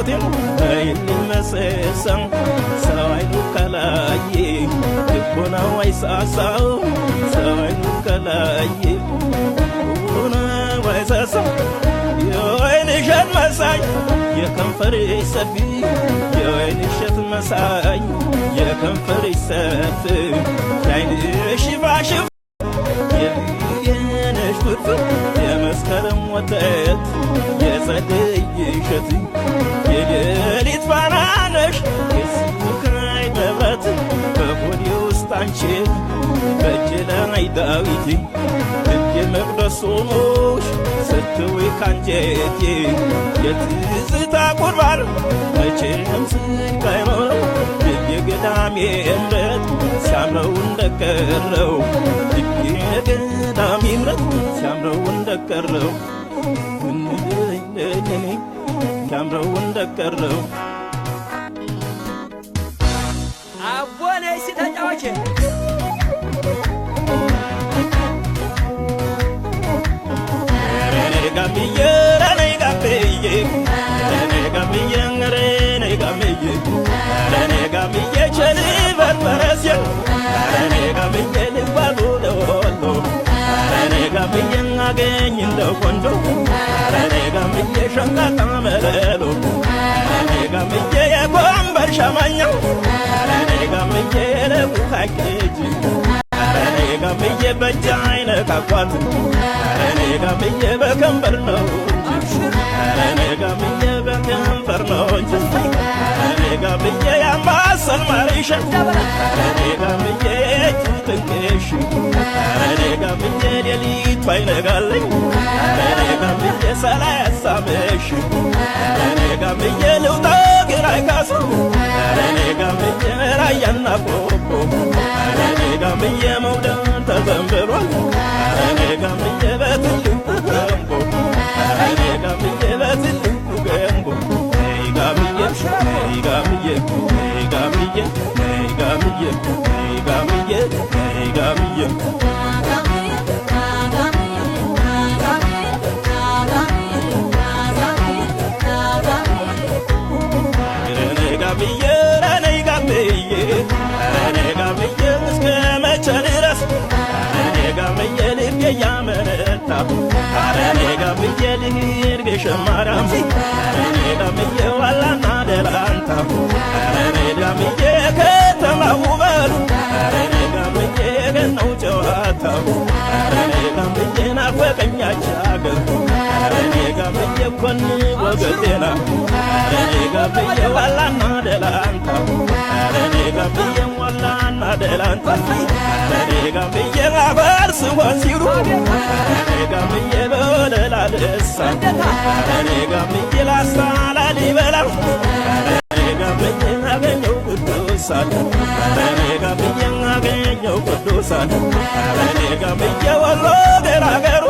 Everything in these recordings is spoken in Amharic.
ሞቴም ይልመሰሰም ሰዋይኑ ከላይ ልቦናው አይሳሳው ሰዋይኑ ከላይ ልቦናው አይሳሳው የወይን እሸት መሳይ የከንፈር ሰፊ የወይን እሸት መሳይ የከንፈር ሰፊ ያይንሽ ባሽፍ የነሽ ፍርፍር የመስከረም ወተት የጸደይ እሸት የሌሊት ፋና ነሽ የስካይ መብራት በሆዴ ውስጥ አንቺ በእጅ ላይ ዳዊት ልቤ መቅደስ ሆኖሽ ስትውይ ካንጀቴ የትዝታ ቁርባን መቼም ስልክ አይኖረው ልቤ ገዳሜ እምረት ሲያምረው እንደቀረው ልቤ ገዳሜ እምረት ሲያምረው እንደቀረው ሲያምረው እንደቀረው አቦነይ ሲተጫወቼ gambiye rene gambiye rene gambiye cheli barbarasya rene gambiye libalu dolo rene gambiye ngageny ndo kondo rene gambiye shanga tamelelo rene gambiye yakombar shamanya rene gambiye lebu hakeji rene gambiye bajayna kakwat rene gambiye በከንፈር ነው ረኔ ጋብዬ በከንፈር ነው ረኔ ጋብዬ ያምባሰል ማሪሽ ረኔ ጋብዬ ትንቅሽ ረኔ ጋብዬ ሌሊቱ አይነጋለኝ ረኔ ጋብዬ ሳላያሳምሽ ረኔ ጋብዬ ልውጣ ግራይ ካሱ ረኔ ጋብዬ ራያና ቆቦ ረኔ ጋብዬ መውደድ ተዘንብሯል ረኔ ጋብዬ በትልቁ ገንቦ ረኔ ጋብዬ በትልቁ ገንቦ ጋብዬ ጋብዬ ጋብዬ ጋብዬ ጋብዬ ጋብዬ ያመረታ አረኔ ጋብዬ ልሂድ ገሸማራም አረኔ ጋብዬ ዋላና ደላንታ አረኔ ጋብዬ ከተማው ውበቱ አረኔ ጋብዬ ገናው ጨዋታው አረኔ ጋብዬ ናፈቀኛች አገር አረኔ ጋብዬ ኮን ወገቴና አረኔ ጋብዬ ዋላና ደላንታ አረኔ ጋብዬ ዋላና ደላንታ አረኔ ጋብዬ አፈር ስሆን ሲሉ አረኔ ጋብዬ በወለላ ደሳ አረኔ ጋብዬ ላስታ ላሊበላ አረኔ ጋብዬ አገኘው ቅዱሳን አረኔ ጋብዬ አገኘው ቅዱሳን አረኔ ጋብዬ ወሎ ገራገሩ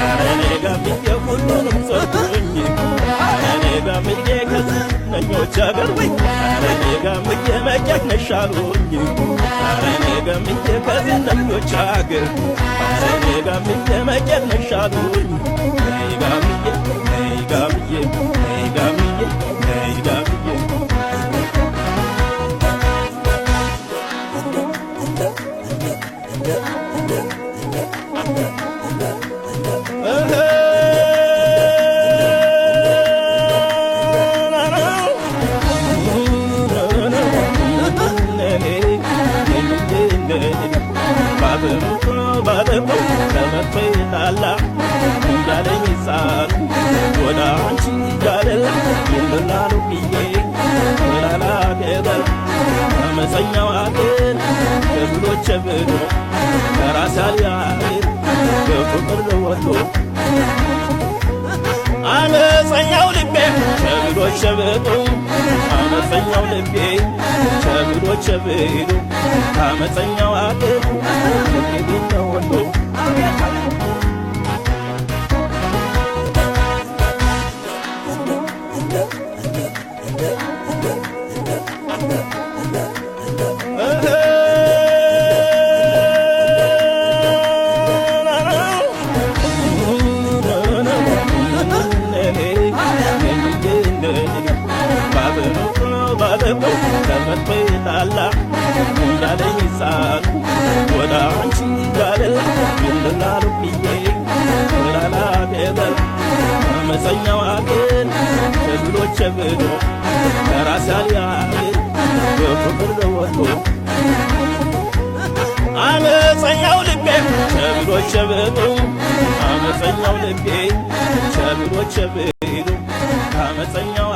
አረኔ ጋብዬ ሁሉንም ሰጡኝ አረኔ ጋብዬ ከዝነኞች አገር አረኔ ጋብዬ መጨነሻ አሉኝ አረኔ ጋብዬ ከዝነኞች አገር አረኔ ጋብዬ መጨነሻ አሉኝ ጋብዬ ጋብዬ ጋብዬ ጋብዬ ከመጥፌታላ እንዳለኝ ጻፍ ወደ አንቺ ጋደላ ይምላሉ ብዬ ወላላ ገበል አመፀኛው አገር ከብሎች ብሎ ከራሳል ያገር በፍቅር ለወሎ አመፀኛው ልቤ ቸብሎች ሸበጡ አመፀኛው ልቤ ቸብሎች ሸበጡ አመፀኛው አገር ከብሎች ለወሎ ብሎ ባለፈው ተመቶ ይጣላ እንዳለኝ ሳል ወደ አንቺ ጋር ይልላሉ ብዬ ወላላ ደበር አመፀኛዋ ግን ቸብሎ ቸብሎ ከራስ ያልያል በፍቅር ለወቶ አመፀኛው ልቤ ቸብሎ ቸብሎ አመፀኛው ልቤ ቸብሎ ቸብሎ አመፀኛው